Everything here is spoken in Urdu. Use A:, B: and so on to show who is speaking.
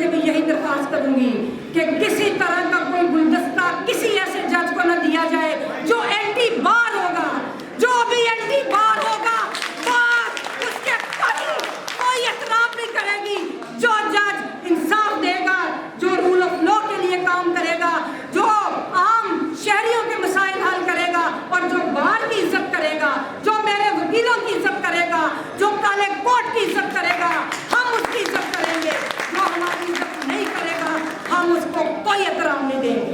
A: سے بھی یہی درخواست کروں گی کہ کسی طرح کا کوئی گلدستہ کسی ایسے جج کو نہ دیا جائے جو اینٹی بار ہوگا، جو بھی اینٹی بار ہوگا بار اس کے کوئی احترام نہیں کرے گی۔ جو جج انصاف دے گا، جو رول آف لا کے لیے کام کرے گا، جو عام شہریوں کے مسائل حل کرے گا اور جو بار کی عزت کرے گا، جو میرے وکیلوں کی عزت کرے گا، جو کالے کوٹ کی عزت کرے گا، ہم اس کی عزت کریں گے۔ جو ہماری عزت نہیں کرے گا ہم اس کو کوئی احترام نہیں دیں گے۔